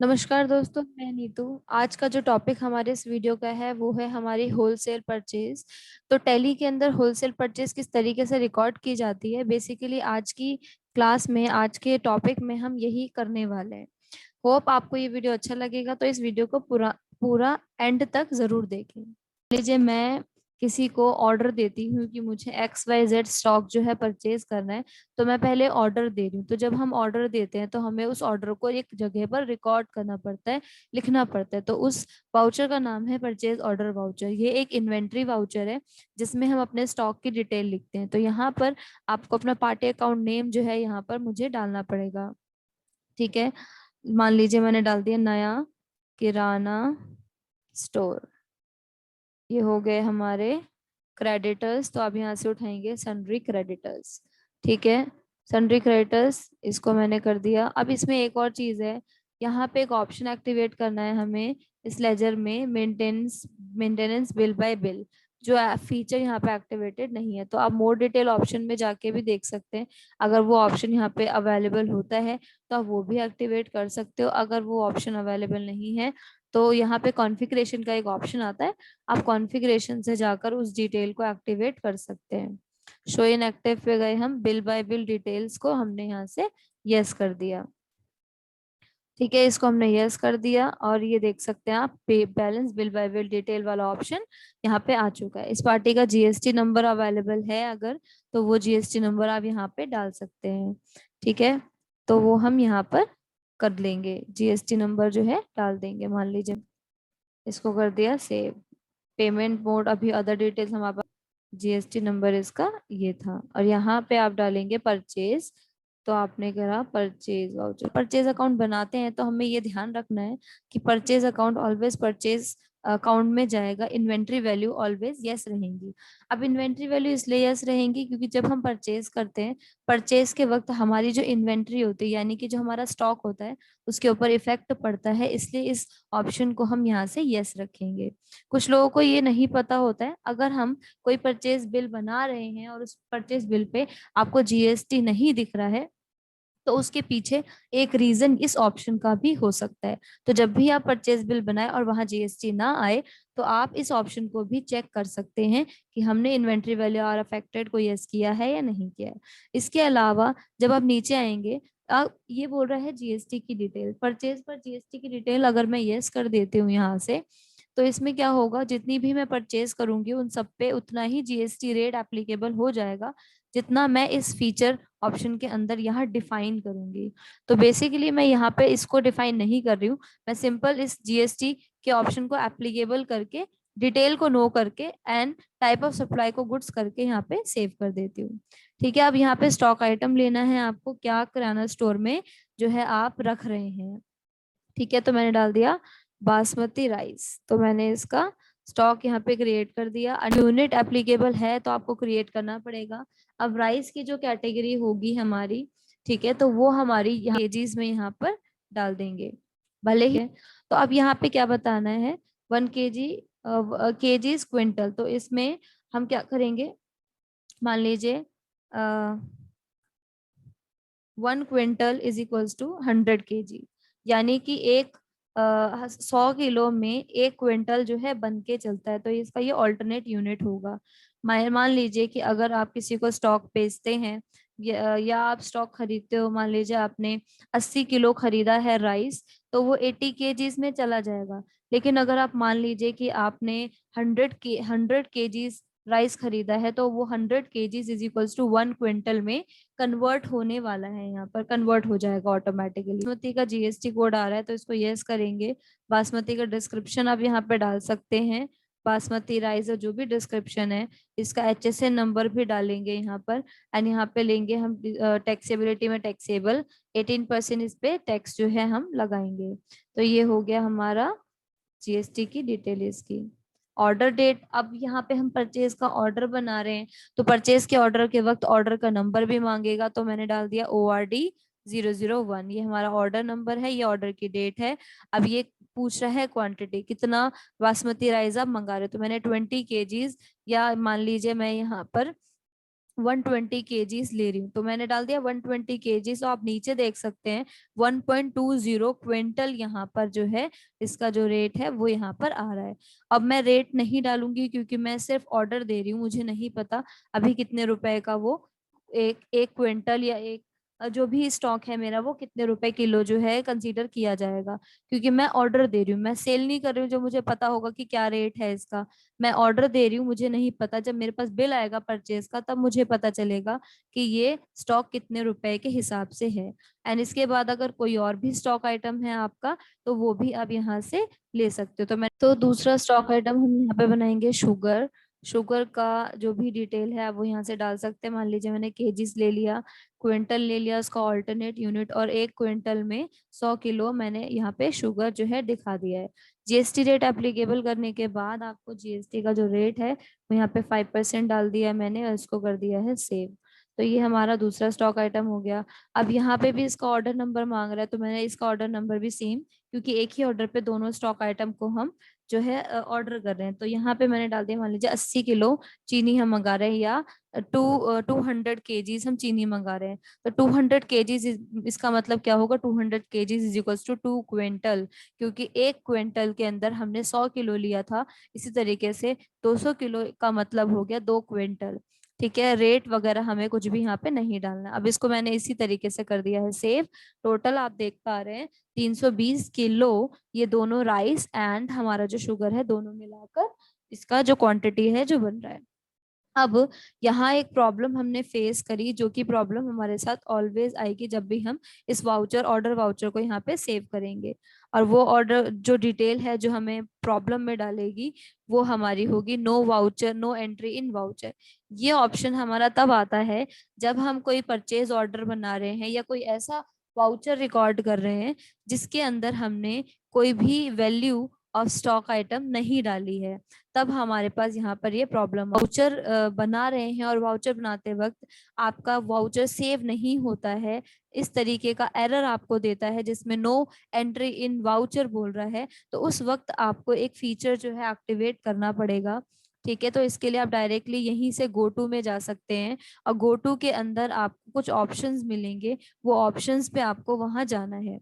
नमस्कार दोस्तों, मैं नीतू। आज का जो टॉपिक हमारे इस वीडियो का है वो है हमारी होलसेल परचेज। तो टैली के अंदर होलसेल परचेज किस तरीके से रिकॉर्ड की जाती है, बेसिकली आज की क्लास में, आज के टॉपिक में हम यही करने वाले हैं। होप आपको ये वीडियो अच्छा लगेगा, तो इस वीडियो को पूरा पूरा एंड तक जरूर देखें। लीजिए, मैं किसी को ऑर्डर देती हूँ कि मुझे XYZ स्टॉक जो है परचेज करना है। तो मैं पहले ऑर्डर दे रही हूँ। तो जब हम ऑर्डर देते हैं तो हमें उस ऑर्डर को एक जगह पर रिकॉर्ड करना पड़ता है, लिखना पड़ता है। तो उस वाउचर का नाम है परचेज ऑर्डर वाउचर। ये एक इन्वेंट्री वाउचर है जिसमें हम अपने स्टॉक की डिटेल लिखते हैं। तो यहाँ पर आपको अपना पार्टी अकाउंट नेम जो है यहाँ पर मुझे डालना पड़ेगा। ठीक है, मान लीजिए मैंने डाल दिया नया किराना स्टोर। ये हो गए हमारे क्रेडिटर्स। तो अब यहाँ से उठाएंगे सन्ड्री क्रेडिटर्स। ठीक है, सन्ड्री क्रेडिटर्स इसको मैंने कर दिया। अब इसमें एक और चीज है, यहाँ पे एक ऑप्शन एक्टिवेट करना है हमें इस लेजर में, maintenance maintenance bill bye bill. जो फीचर यहाँ पे एक्टिवेटेड नहीं है, तो आप मोर डिटेल ऑप्शन में जाके भी देख सकते हैं। अगर वो ऑप्शन यहाँ पे अवेलेबल होता है तो आप वो भी एक्टिवेट कर सकते हो। अगर वो ऑप्शन अवेलेबल नहीं है तो यहाँ पे कॉन्फ़िगरेशन का एक ऑप्शन आता है, आप कॉन्फ़िगरेशन से जाकर उस डिटेल को एक्टिवेट कर सकते हैं। शो इन एक्टिव पे गए, हम बिल बाय बिल डिटेल्स को हमने यहाँ से यस कर दिया। ठीक है, इसको हमने यस कर दिया और ये देख सकते हैं आप, पे balance bill bye bill detail वाला ऑप्शन यहाँ पे आ चुका है। इस पार्टी का जीएसटी नंबर अवेलेबल है अगर, तो वो जीएसटी नंबर आप यहाँ पे डाल सकते हैं। ठीक है, तो वो हम यहाँ पर कर लेंगे, जीएसटी नंबर जो है डाल देंगे। मान लीजिए इसको कर दिया सेव। पेमेंट मोड, अभी अदर डिटेल्स हमारे पास, जीएसटी नंबर इसका ये था। और यहाँ पे आप डालेंगे परचेज। तो आपने करा परचेज वाउचर। परचेज अकाउंट बनाते हैं तो हमें ये ध्यान रखना है कि purchase account always purchase account में जाएगा, इन्वेंट्री वैल्यू ऑलवेज यस रहेंगी। अब इन्वेंट्री वैल्यू इसलिए यस रहेंगी क्योंकि जब हम परचेज करते हैं, परचेज के वक्त हमारी जो इन्वेंट्री होती है, यानी कि जो हमारा स्टॉक होता है, उसके ऊपर इफेक्ट पड़ता है। इसलिए इस ऑप्शन को हम यहाँ से यस रखेंगे। कुछ लोगों को ये नहीं पता होता है, अगर हम कोई परचेज बिल बना रहे हैं और उस परचेज बिल पे आपको जीएसटी नहीं दिख रहा है, तो उसके पीछे एक रीजन इस ऑप्शन का भी हो सकता है। तो जब भी आप परचेज बिल बनाए और वहां जीएसटी ना आए, तो आप इस ऑप्शन को भी चेक कर सकते हैं कि हमने इन्वेंट्री वैल्यू आर अफेक्टेड को यस किया है या नहीं किया है। इसके अलावा जब आप नीचे आएंगे, ये बोल रहा है जीएसटी की डिटेल, परचेज पर जीएसटी की डिटेल अगर मैं यस कर देती हूँ यहाँ से, तो इसमें क्या होगा, जितनी भी मैं परचेज करूंगी उन सब पे उतना ही जीएसटी रेट एप्लीकेबल हो जाएगा जितना मैं इस फीचर ऑप्शन के अंदर यहाँ डिफाइन करूंगी। तो बेसिकली मैं यहाँ पे इसको डिफाइन नहीं कर रही हूँ, मैं सिंपल इस जीएसटी के ऑप्शन को एप्लीकेबल करके, डिटेल को नो करके एंड टाइप ऑफ सप्लाई को गुड्स करके यहाँ पे सेव कर देती हूँ। ठीक है, अब यहाँ पे स्टॉक आइटम लेना है आपको, क्या किराना स्टोर में जो है आप रख रहे हैं। ठीक है, तो मैंने डाल दिया बासमती राइस। तो मैंने इसका स्टॉक यहाँ पे क्रिएट कर दिया। यूनिट एप्लीकेबल है तो आपको क्रिएट करना पड़ेगा। अब राइस की जो कैटेगरी होगी हमारी, ठीक है, तो वो हमारी यहाँ केजीज में यहाँ पर डाल देंगे, भले ही है। तो अब यहाँ पे क्या बताना है, 1 kg, केजीज क्विंटल। तो इसमें हम क्या करेंगे, मान लीजिए 1 quintal is equals to 100 kg, यानी कि 100 किलो में 1 क्विंटल जो है बन के चलता है। तो इसका ये ऑल्टरनेट यूनिट होगा। मान लीजिए कि अगर आप किसी को स्टॉक बेचते हैं या आप स्टॉक खरीदते हो, मान लीजिए आपने 80 किलो खरीदा है राइस, तो वो 80 केजीज में चला जाएगा। लेकिन अगर आप मान लीजिए कि आपने 100 केजीज राइस खरीदा है, तो वो 100 KGs is equals to 1 quintal में कन्वर्ट होने वाला है, यहाँ पर कन्वर्ट हो जाएगा ऑटोमेटिकली। बासमती का जीएसटी कोड आ रहा है तो इसको यस करेंगे। बासमती का डिस्क्रिप्शन आप यहाँ पे डाल सकते हैं, बासमती राइस जो भी डिस्क्रिप्शन है, इसका HSN नंबर भी डालेंगे यहाँ पर। एंड यहाँ पे लेंगे हम टैक्सेबिलिटी में टैक्सेबल, 18% इस पे टैक्स जो है हम लगाएंगे। तो ये हो गया हमारा जीएसटी की डिटेल इसकी। ऑर्डर डेट, अब यहाँ पे हम परचेज का ऑर्डर बना रहे हैं, तो परचेज के ऑर्डर के वक्त ऑर्डर का नंबर भी मांगेगा। तो मैंने डाल दिया ORD 001, ये हमारा ऑर्डर नंबर है, ये ऑर्डर की डेट है। अब ये पूछ रहा है क्वांटिटी कितना बासमती राइस आप मंगा रहे हो, तो मैंने 20 केजीज, या मान लीजिए मैं यहाँ पर 120 केजीज ले रही हूँ, तो मैंने डाल दिया 120 केजीज। तो आप नीचे देख सकते हैं 1.20 क्विंटल यहाँ पर जो है इसका जो रेट है वो यहाँ पर आ रहा है। अब मैं रेट नहीं डालूंगी क्योंकि मैं सिर्फ ऑर्डर दे रही हूँ, मुझे नहीं पता अभी कितने रुपए का वो एक एक क्विंटल या एक जो भी स्टॉक है मेरा वो कितने रुपए किलो जो है कंसीडर किया जाएगा, क्योंकि मैं ऑर्डर दे रही हूँ, मैं सेल नहीं कर रही हूँ जो मुझे पता होगा कि क्या रेट है इसका। मैं ऑर्डर दे रही हूँ, मुझे नहीं पता, जब मेरे पास बिल आएगा परचेज का तब मुझे पता चलेगा कि ये स्टॉक कितने रुपए के हिसाब से है। एंड इसके बाद अगर कोई और भी स्टॉक आइटम है आपका तो वो भी आप यहाँ से ले सकते हो। तो दूसरा स्टॉक आइटम हम यहाँ पे बनाएंगे शुगर। शुगर का जो भी डिटेल है आप वो यहाँ से डाल सकते हैं। मान लीजिए मैंने केजीस ले लिया, क्विंटल ले लिया, उसका ऑल्टरनेट यूनिट, और एक क्विंटल में 100 किलो मैंने यहाँ पे शुगर जो है दिखा दिया है। जीएसटी रेट एप्लीकेबल करने के बाद आपको जीएसटी का जो रेट है वो यहाँ पे 5% डाल दिया है मैंने और इसको कर दिया है सेव। तो ये हमारा दूसरा स्टॉक आइटम हो गया। अब यहाँ पे भी इसका ऑर्डर नंबर मांग रहा है तो मैंने इसका ऑर्डर नंबर भी सेम, क्योंकि एक ही ऑर्डर पे दोनों स्टॉक आइटम को हम जो है ऑर्डर कर रहे हैं। तो यहाँ पे मैंने डाल दिया, मान लीजिए 80 किलो चीनी हम मंगा रहे हैं, या 200 केजीज हम चीनी मंगा रहे हैं। तो 200 केजीज इसका मतलब क्या होगा, 200 KGs is equals to 2 quintal, क्योंकि एक क्विंटल के अंदर हमने 100 किलो लिया था। इसी तरीके से 200 किलो का मतलब हो गया 2 क्विंटल। ठीक है, रेट वगैरह हमें कुछ भी यहाँ पे नहीं डालना। अब इसको मैंने इसी तरीके से कर दिया है सेव। टोटल आप देख पा रहे हैं 320 किलो, ये दोनों राइस एंड हमारा जो शुगर है दोनों मिलाकर इसका जो क्वांटिटी है जो बन रहा है। अब यहाँ एक प्रॉब्लम हमने फेस करी, जो कि प्रॉब्लम हमारे साथ ऑलवेज आएगी जब भी हम इस वाउचर ऑर्डर वाउचर को यहाँ पे सेव करेंगे। और वो ऑर्डर जो डिटेल है जो हमें प्रॉब्लम में डालेगी वो हमारी होगी no voucher, no entry in voucher. ये ऑप्शन हमारा तब आता है जब हम कोई परचेज ऑर्डर बना रहे हैं या कोई ऐसा वाउचर रिकॉर्ड कर रहे हैं जिसके अंदर हमने कोई भी वैल्यू ऑफ स्टॉक आइटम नहीं डाली है, तब हमारे पास यहाँ पर ये प्रॉब्लम। वाउचर बना रहे हैं और वाउचर बनाते वक्त आपका वाउचर सेव नहीं होता है, इस तरीके का एरर आपको देता है जिसमें नो एंट्री इन वाउचर बोल रहा है, तो उस वक्त आपको एक फीचर जो है एक्टिवेट करना पड़ेगा। ठीक है, तो इसके लिए आप डायरेक्टली यहीं से गो टू में जा सकते हैं और गो टू के अंदर आपको कुछ ऑप्शंस मिलेंगे, वो ऑप्शंस पे आपको वहां जाना है।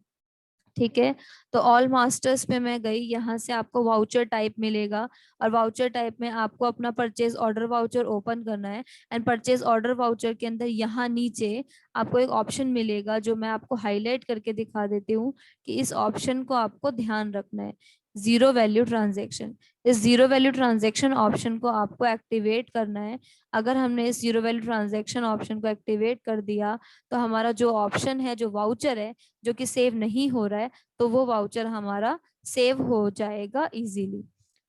ठीक है, तो ऑल मास्टर्स पे मैं गई, यहाँ से आपको वाउचर टाइप मिलेगा और वाउचर टाइप में आपको अपना परचेज ऑर्डर वाउचर ओपन करना है। एंड परचेज ऑर्डर वाउचर के अंदर यहाँ नीचे आपको एक ऑप्शन मिलेगा जो मैं आपको हाईलाइट करके दिखा देती हूँ कि इस ऑप्शन को आपको ध्यान रखना है, जीरो वैल्यू ट्रांजेक्शन। इस जीरो वैल्यू ट्रांजेक्शन ऑप्शन को आपको एक्टिवेट करना है। अगर हमने इस जीरो वैल्यू ट्रांजेक्शन ऑप्शन को एक्टिवेट कर दिया तो हमारा जो ऑप्शन है, जो वाउचर है जो कि सेव नहीं हो रहा है, तो वो वाउचर हमारा सेव हो जाएगा इजीली।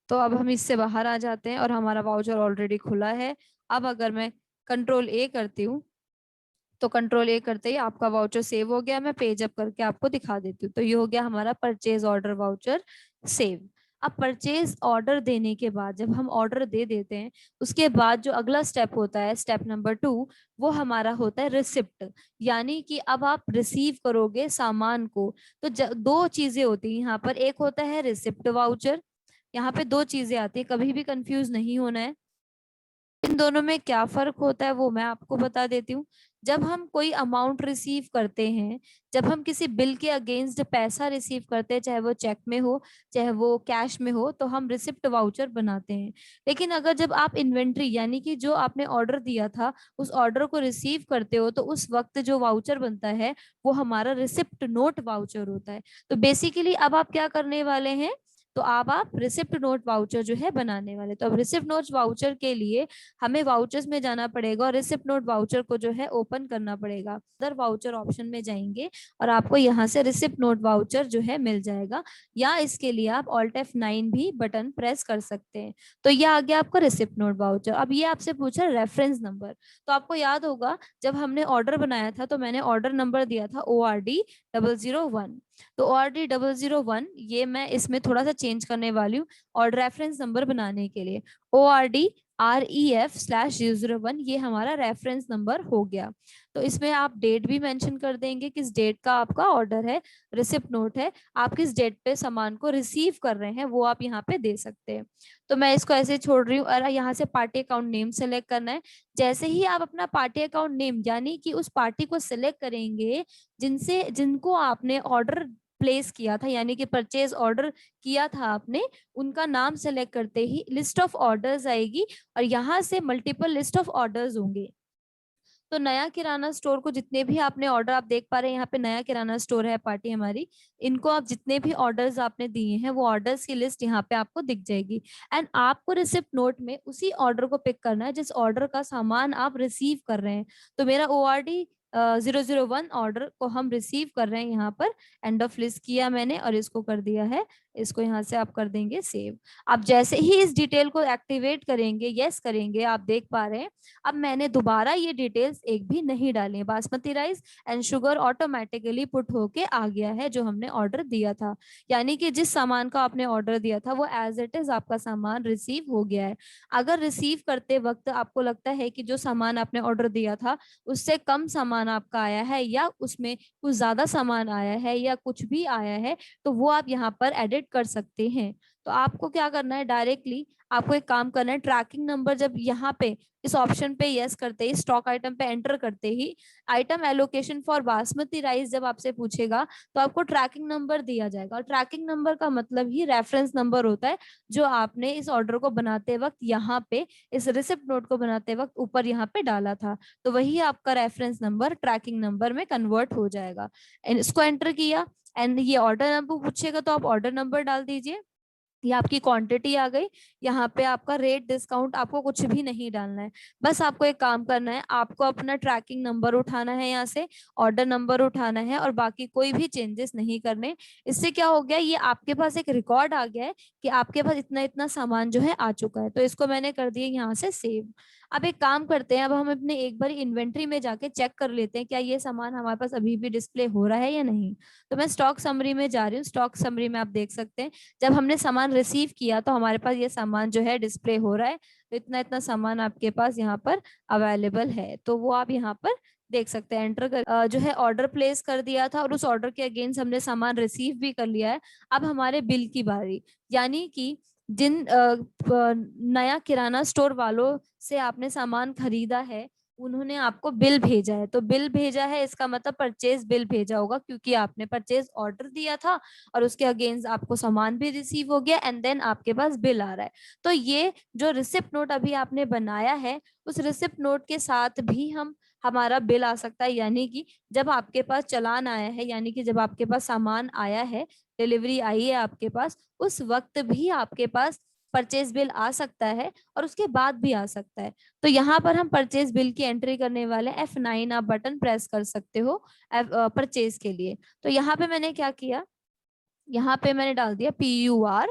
तो अब हम इससे बाहर आ जाते हैं और हमारा वाउचर ऑलरेडी खुला है। अब अगर मैं कंट्रोल ए करती हूँ तो कंट्रोल ए करते ही आपका वाउचर सेव हो गया। मैं पेज अप करके आपको दिखा देती हूँ। तो ये हो गया हमारा परचेज ऑर्डर वाउचर सेव। अब परचेज ऑर्डर देने के बाद जब हम ऑर्डर दे देते हैं उसके बाद जो अगला स्टेप होता है, स्टेप नंबर 2, वो हमारा होता है रिसिप्ट। यानी कि अब आप रिसीव करोगे सामान को। तो दो चीजें होती हैं यहाँ पर, एक होता है रिसिप्ट वाउचर। यहाँ पे दो चीजें आती है, कभी भी कंफ्यूज नहीं होना है। इन दोनों में क्या फर्क होता है वो मैं आपको बता देती हूँ। जब हम कोई अमाउंट रिसीव करते हैं, जब हम किसी बिल के अगेंस्ट पैसा रिसीव करते हैं, चाहे वो चेक में हो चाहे वो कैश में हो, तो हम रिसिप्ट वाउचर बनाते हैं। लेकिन अगर जब आप इन्वेंट्री यानी कि जो आपने ऑर्डर दिया था उस ऑर्डर को रिसीव करते हो, तो उस वक्त जो वाउचर बनता है वो हमारा रिसिप्ट नोट वाउचर होता है। तो बेसिकली अब आप क्या करने वाले हैं, तो आप रिसिप्ट नोट वाउचर जो है बनाने वाले। तो अब रिसिप्ट नोट वाउचर के लिए हमें वाउचर्स में जाना पड़ेगा और रिसिप्ट नोट वाउचर को जो है ओपन करना पड़ेगा। अदर वाउचर ऑप्शन में जाएंगे और आपको यहाँ से रिसिप्ट नोट वाउचर जो है मिल जाएगा, या इसके लिए आप ऑल्ट F9 भी बटन प्रेस कर सकते हैं। तो ये आ गया आपका रिसिप्ट नोट वाउचर। अब ये आपसे पूछा रेफरेंस नंबर, तो आपको याद होगा जब हमने ऑर्डर बनाया था तो मैंने ऑर्डर नंबर दिया था ORD001। तो ORD001 ये मैं इसमें थोड़ा सा चेंज करने वाली हूँ और रेफरेंस नंबर बनाने के लिए ORD REF/001, ये हमारा रेफरेंस नंबर हो गया। तो इसमें आप डेट भी मेंशन कर देंगे, किस डेट का आपका ऑर्डर है, रिसिप्ट नोट है, आप किस डेट पे सामान को रिसीव कर रहे हैं वो आप यहाँ पे दे सकते हैं। तो मैं इसको ऐसे छोड़ रही हूँ। और यहाँ से पार्टी अकाउंट नेम सेलेक्ट करना है। जैसे ही आप अपना पार्टी अकाउंट नेम यानी कि उस पार्टी को सिलेक्ट करेंगे जिनको आपने ऑर्डर प्लेस किया था, यानी कि परचेज ऑर्डर किया था आपने, उनका नाम सेलेक्ट करते ही लिस्ट ऑफ ऑर्डर्स आएगी और यहाँ से मल्टीपल लिस्ट ऑफ ऑर्डर्स होंगे। तो नया किराना स्टोर को जितने भी आपने ऑर्डर, आप देख पा रहे हैं यहाँ पे नया किराना स्टोर है पार्टी हमारी, इनको आप जितने भी ऑर्डर्स आपने दिए हैं वो ऑर्डर्स की लिस्ट यहाँ पे आपको दिख जाएगी। एंड आपको रिसिप्ट नोट में उसी ऑर्डर को पिक करना है जिस ऑर्डर का सामान आप रिसीव कर रहे हैं। तो मेरा ORD 001 ऑर्डर को हम रिसीव कर रहे हैं यहाँ पर। एंड ऑफ लिस्ट किया मैंने और इसको कर दिया है, इसको यहाँ से आप कर देंगे सेव। आप जैसे ही इस डिटेल को एक्टिवेट करेंगे, यस करेंगे, आप देख पा रहे हैं अब मैंने दोबारा ये डिटेल्स एक भी नहीं डाली है। Basmati rice and sugar automatically put होके आ गया है जो हमने ऑर्डर दिया था। यानी कि जिस सामान का आपने ऑर्डर दिया था वो एज इट इज आपका सामान रिसीव हो गया है। अगर रिसीव करते वक्त आपको लगता है कि जो सामान आपने ऑर्डर दिया था उससे कम सामान आपका आया है या उसमें कुछ ज्यादा सामान आया है या कुछ भी आया है, तो वो आप यहाँ पर एडिट कर सकते हैं। तो आपको क्या करना है, डायरेक्टली आपको एक काम करना है, ट्रैकिंग नंबर जब यहाँ पे इस ऑप्शन पे यस करते ही, स्टॉक आइटम पे एंटर करते ही, item allocation for basmati rice जब आपसे पूछेगा तो आपको ट्रैकिंग नंबर दिया जाएगा। और ट्रैकिंग नंबर का मतलब ही रेफरेंस नंबर होता है जो आपने इस ऑर्डर को बनाते वक्त यहाँ पे, इस रिसिप्ट नोट को बनाते वक्त ऊपर यहाँ पे डाला था। तो वही आपका रेफरेंस नंबर ट्रैकिंग नंबर में कन्वर्ट हो जाएगा। इसको एंटर किया एंड ये ऑर्डर नंबर पूछेगा तो आप ऑर्डर नंबर डाल दीजिए। ये आपकी क्वांटिटी आ गई। यहाँ पे आपका रेट, डिस्काउंट, आपको कुछ भी नहीं डालना है। बस आपको एक काम करना है, आपको अपना ट्रैकिंग नंबर उठाना है, यहाँ से ऑर्डर नंबर उठाना है और बाकी कोई भी चेंजेस नहीं करने। इससे क्या हो गया, ये आपके पास एक रिकॉर्ड आ गया है कि आपके पास इतना इतना सामान जो है आ चुका है। तो इसको मैंने कर दिया यहाँ से सेव। अब एक काम करते हैं, अब हम अपने एक बार इन्वेंट्री में जाके चेक कर लेते हैं क्या ये सामान हमारे पास अभी भी डिस्प्ले हो रहा है या नहीं। तो मैं स्टॉक समरी में जा रही हूँ। स्टॉक समरी में आप देख सकते हैं जब हमने सामान रिसीव किया तो हमारे पास ये सामान जो है डिस्प्ले हो रहा है। तो इतना इतना सामान आपके पास यहाँ पर अवेलेबल है, तो वो आप यहाँ पर देख सकते हैं। एंटर कर जो है ऑर्डर प्लेस कर दिया था और उस ऑर्डर के अगेंस्ट हमने सामान रिसीव भी कर लिया है। अब हमारे बिल की बारी, यानी कि जिन नया किराना स्टोर वालों से आपने सामान खरीदा है उन्होंने आपको बिल भेजा है। तो बिल भेजा है इसका मतलब परचेज बिल भेजा होगा, क्योंकि आपने परचेज ऑर्डर दिया था और उसके अगेंस्ट आपको सामान भी रिसीव हो गया एंड देन आपके पास बिल आ रहा है। तो ये जो रिसिप्ट नोट अभी आपने बनाया है उस रिसिप्ट नोट के साथ भी हमारा बिल आ सकता है। यानी कि जब आपके पास चालान आया है, यानी कि जब आपके पास सामान आया है, डिलीवरी आई है आपके पास, उस वक्त भी आपके पास परचेज बिल आ सकता है और उसके बाद भी आ सकता है। तो यहाँ पर हम परचेज बिल की एंट्री करने वाले F9 आप बटन प्रेस कर सकते हो परचेज के लिए। तो यहाँ पे मैंने क्या किया, यहाँ पे मैंने डाल दिया PUR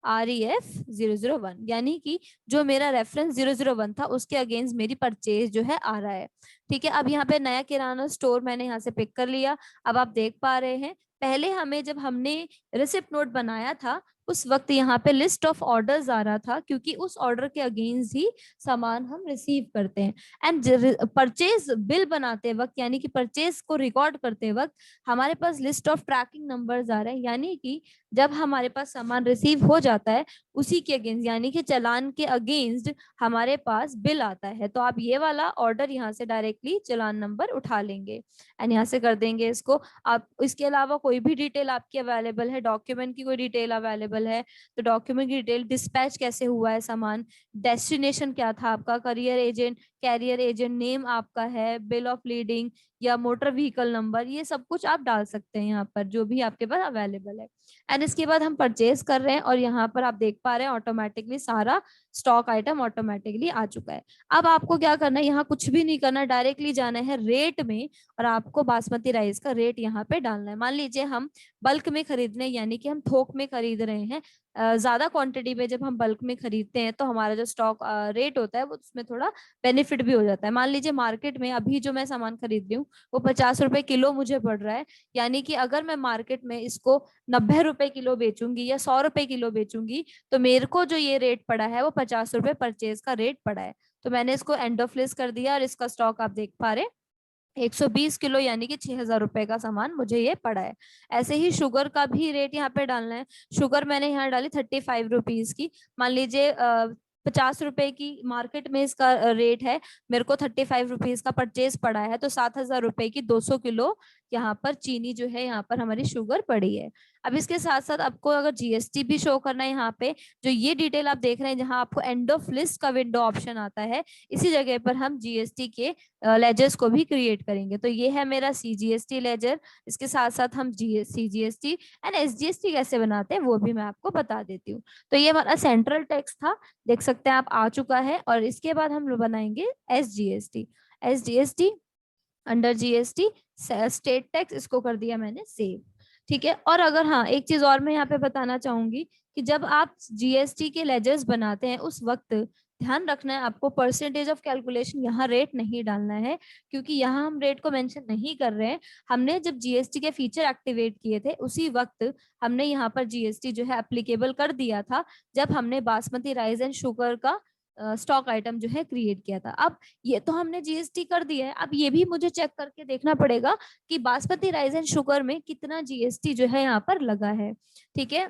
REF 001, यानी कि जो मेरा रेफरेंस 001 था उसके अगेंस्ट मेरी परचेज जो है आ रहा है। ठीक है, अब यहाँ पे नया किराना स्टोर मैंने यहाँ से पिक कर लिया। अब आप देख पा रहे हैं पहले हमें जब हमने रिसिप्ट नोट बनाया था उस वक्त यहाँ पे लिस्ट ऑफ ऑर्डर्स आ रहा था, क्योंकि उस ऑर्डर के अगेंस्ट ही सामान हम रिसीव करते हैं। एंड परचेज बिल बनाते वक्त, यानी कि परचेज को रिकॉर्ड करते वक्त हमारे पास लिस्ट ऑफ ट्रैकिंग नंबर्स आ रहे हैं। यानी कि जब हमारे पास सामान रिसीव हो जाता है उसी के अगेंस्ट, यानी कि चालान के अगेंस्ट हमारे पास बिल आता है। तो आप ये वाला ऑर्डर यहाँ से डायरेक्टली चालान नंबर उठा लेंगे एंड यहाँ से कर देंगे इसको। आप इसके अलावा कोई भी डिटेल आपकी अवेलेबल है, डॉक्यूमेंट की कोई डिटेल अवेलेबल है तो डॉक्यूमेंट की डिटेल, डिस्पैच कैसे हुआ है सामान, डेस्टिनेशन क्या था आपका, career agent, career agent name आपका है, बिल ऑफ लीडिंग या मोटर व्हीकल नंबर, ये सब कुछ आप डाल सकते हैं यहाँ पर जो भी आपके पास अवेलेबल है। एंड इसके बाद हम परचेज कर रहे हैं और यहाँ पर आप देख पा रहे हैं ऑटोमेटिकली सारा स्टॉक आइटम ऑटोमेटिकली आ चुका है। अब आपको क्या करना है, यहाँ कुछ भी नहीं करना, डायरेक्टली जाना है रेट में और आपको बासमती राइस का रेट यहाँ पे डालना है। मान लीजिए हम बल्क में खरीदने, यानी कि हम थोक में खरीद रहे हैं, ज्यादा क्वांटिटी में जब हम बल्क में खरीदते हैं तो हमारा जो स्टॉक रेट होता है वो उसमें थोड़ा बेनिफिट बेनिफिट भी हो जाता है। मान लीजिए मार्केट में अभी जो मैं सामान खरीद रही हूँ वो 50 रुपए किलो मुझे पड़ रहा है, यानी कि अगर मैं मार्केट में इसको 90 रुपए किलो बेचूंगी या 100 रुपए किलो बेचूंगी तो मेरे को जो ये रेट पड़ा है वो 50 रुपए परचेज का रेट पड़ा है। तो मैंने इसको एंड ऑफ लिस्ट कर दिया और इसका स्टॉक आप देख पा रहे हैं 120 किलो, यानी कि 6,000 रुपए का सामान मुझे ये पड़ा है। ऐसे ही शुगर का भी रेट यहाँ पे डालना है। शुगर मैंने यहाँ डाली 35 रुपीज की। मान लीजिए 50 रुपए की मार्केट में इसका रेट है, मेरे को 35 रुपीज का परचेज पड़ा है, तो 7,000 रुपए की 200 किलो यहाँ पर चीनी जो है यहाँ पर हमारी शुगर पड़ी है। अब इसके साथ साथ आपको अगर जीएसटी भी शो करना है, यहाँ पे जो ये डिटेल आप देख रहे हैं जहाँ आपको एंड ऑफ लिस्ट का विंडो ऑप्शन आता है, इसी जगह पर हम जीएसटी के लेजर्स को भी क्रिएट करेंगे। तो ये है मेरा सीजीएसटी लेजर। इसके साथ साथ हम सीजीएसटी एंड एसजीएसटी कैसे बनाते हैं वो भी मैं आपको बता देती हूँ। तो ये हमारा सेंट्रल टैक्स था, देख सकते हैं आप आ चुका है। और इसके बाद हम बनाएंगे SGST. SGST under GST state tax, इसको कर दिया मैंने सेव। ठीक है। और अगर हाँ एक चीज और मैं यहाँ पे बताना चाहूंगी कि जब आप जीएसटी के लेजर्स बनाते हैं उस वक्त ध्यान रखना है आपको परसेंटेज ऑफ कैलकुलेशन यहाँ रेट नहीं डालना है, क्योंकि यहाँ हम रेट को मेंशन नहीं कर रहे हैं। हमने जब जीएसटी के फीचर एक्टिवेट किए थे उसी वक्त हमने यहाँ पर जीएसटी जो है एप्लीकेबल कर दिया था, जब हमने बासमती राइस एंड शुगर का स्टॉक आइटम जो है क्रिएट किया था। अब ये तो हमने जीएसटी कर दिया है, अब ये भी मुझे चेक करके देखना पड़ेगा कि बासमती राइस एंड शुगर में कितना जीएसटी जो है यहाँ पर लगा है। ठीक है।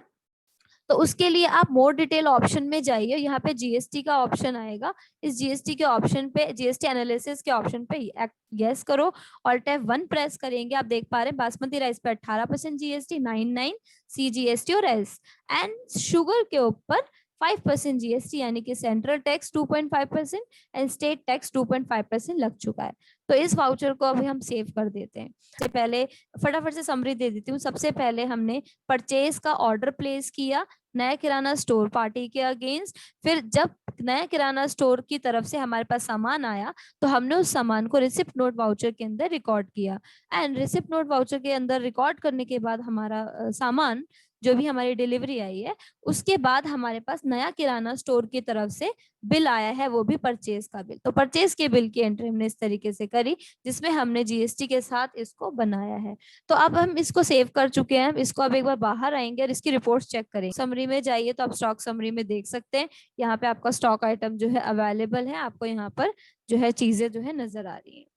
तो उसके लिए आप मोर डिटेल ऑप्शन में जाइए, यहाँ पे जीएसटी का ऑप्शन आएगा। इस जीएसटी के ऑप्शन पे, जीएसटी एनालिसिस के ऑप्शन पे यस करो और टैब 1 प्रेस करेंगे। आप देख पा रहे हैं बासमती राइस पे 18% जीएसटी, 99 सीजीएसटी और एस, एंड शुगर के ऊपर 5% जीएसटी, यानी कि central tax 2.5% and state tax 2.5% लग चुका है। तो इस वाउचर को अभी हम सेव कर देते हैं। सबसे पहले फटाफट से समरी दे देती हूँ। सबसे पहले हमने परचेज का ऑर्डर प्लेस किया नया किराना स्टोर पार्टी के अगेंस्ट। फिर जब नया किराना स्टोर की तरफ से हमारे पास सामान आया तो हमने उस सामान को रिसिप्ट नोट वाउचर के अंदर रिकॉर्ड किया, एंड रिसिप्ट नोट वाउचर के अंदर रिकॉर्ड करने के बाद हमारा सामान जो भी हमारी डिलीवरी आई है उसके बाद हमारे पास नया किराना स्टोर की तरफ से बिल आया है, वो भी परचेज का बिल। तो परचेज के बिल की एंट्री हमने इस तरीके से करी जिसमें हमने जीएसटी के साथ इसको बनाया है। तो अब हम इसको सेव कर चुके हैं। इसको अब एक बार बाहर आएंगे और इसकी रिपोर्ट्स चेक करेंगे। समरी में जाइए तो आप स्टॉक समरी में देख सकते हैं, यहाँ पे आपका स्टॉक आइटम जो है अवेलेबल है, आपको यहाँ पर जो है चीजें जो है नजर आ रही है।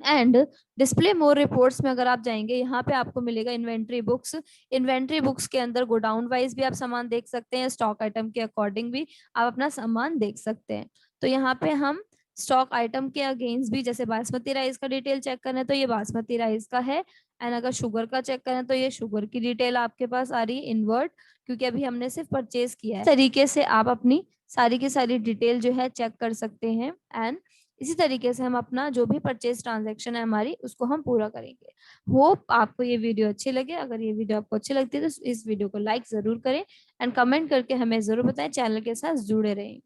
एंड डिस्प्ले मोर रिपोर्ट्स में अगर आप जाएंगे यहाँ पे आपको मिलेगा इन्वेंट्री बुक्स। इन्वेंट्री बुक्स के अंदर गोडाउन वाइज भी आप सामान देख सकते हैं, स्टॉक आइटम के अकॉर्डिंग भी आप अपना सामान देख सकते हैं। तो यहाँ पे हम स्टॉक आइटम के अगेंस्ट भी, जैसे बासमती राइस का डिटेल चेक करना है तो ये बासमती राइस का है, एंड अगर शुगर का चेक करना है तो ये शुगर की डिटेल आपके पास आ रही है इनवर्ट, क्योंकि अभी हमने सिर्फ परचेज किया है। इस तरीके से आप अपनी सारी की सारी डिटेल जो है चेक कर सकते हैं, एंड इसी तरीके से हम अपना जो भी परचेज ट्रांजैक्शन है हमारी उसको हम पूरा करेंगे। होप आपको ये वीडियो अच्छी लगे। अगर ये वीडियो आपको अच्छी लगती है तो इस वीडियो को लाइक जरूर करें एंड कमेंट करके हमें जरूर बताएं, चैनल के साथ जुड़े रहें।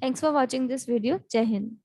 Thanks for watching this video. जय हिंद।